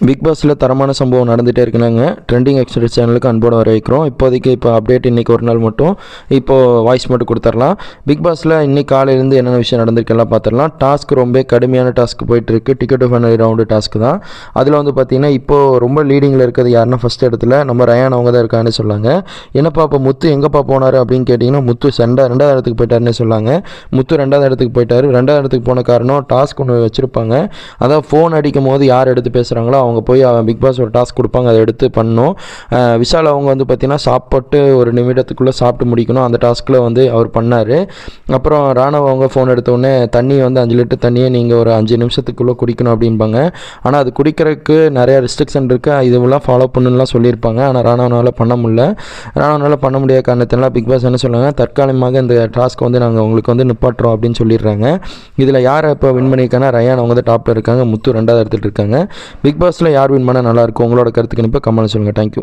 Big பாஸில் தரமான சம்பவம் நடந்துகிட்டே இருக்குனாங்க. ட்ரெண்டிங் எக்ஸ்பிரஸ் சேனலுக்கு அன்போடு வரவேற்கிறோம். இப்போ அப்டேட் இன்றைக்கி ஒரு நாள் மட்டும் வாய்ஸ் மட்டும் கொடுத்துடலாம். பிக் பாஸில் இன்றைக்கி காலையிலேருந்து என்னென்ன விஷயம் நடந்திருக்கெல்லாம் பார்த்துடலாம். டாஸ்க் ரொம்ப கடுமையான டாஸ்க் போயிட்டுருக்கு. டிக்கெட் ஃபைனல் ரவுண்டு டாஸ்க் தான். அதில் பார்த்திங்கன்னா இப்போது ரொம்ப லீடிங்கில் இருக்கிறது யாருன்னா ஃபஸ்ட் இடத்துல நம்ம ரயான் அவங்க தான் இருக்கான்னு சொல்லாங்க. என்னப்பா இப்போ முத்து எங்கேப்பா போனார் அப்படின்னு கேட்டிங்கன்னா முத்து ரெண்டாவது இடத்துக்கு போயிட்டாருன்னு சொல்லாங்க. முத்து ரெண்டாவது இடத்துக்கு போயிட்டார். ரெண்டாவது இடத்துக்கு போன காரணம் டாஸ்க் ஒன்று வச்சுருப்பாங்க. அதான் ஃபோன் அடிக்கும் போது யார் எடுத்து பேசுகிறாங்களோ அவங்க போய் பிக் பாஸ் ஒரு டாஸ்க் கொடுப்பாங்க, அதை எடுத்து பண்ணணும். விஷால் அவங்க பார்த்திங்கன்னா சாப்பிட்டு ஒரு நிமிடத்துக்குள்ளே சாப்பிட்டு முடிக்கணும். அந்த டாஸ்கில் அவர் பண்ணார். அப்புறம் ராணவ அவங்க ஃபோன் எடுத்தோடனே தண்ணி 5 லிட்டர் தண்ணியை நீங்கள் ஒரு 5 நிமிஷத்துக்குள்ளே குடிக்கணும் அப்படின்பாங்க. ஆனால் அது குடிக்கிறதுக்கு நிறையா ரெஸ்ட்ரிக்ஷன் இருக்குது, இதுவெல்லாம் ஃபாலோ பண்ணுலாம் சொல்லியிருப்பாங்க. ஆனால் ராணவனால் பண்ண முடியாத காரணத்தினால பிக் பாஸ் என்ன சொல்லுவாங்க, தற்காலிகமாக இந்த டாஸ்க் நாங்கள் உங்களுக்கு நிப்பாட்டுறோம் அப்படின்னு சொல்லிடுறாங்க. இதில் யார் இப்போ வின் பண்ணியிருக்காங்கன்னா ரயான் அவங்க தான் டாப்பில் இருக்காங்க. முத்து ரெண்டாவது இடத்துல இருக்காங்க. பிக் பாஸில் யார் வின் பண்ணால் நல்லாயிருக்கும், உங்களோட கருத்துக்கு இப்போ கமெண்ட் சொல்லுங்கள். தேங்க்யூ.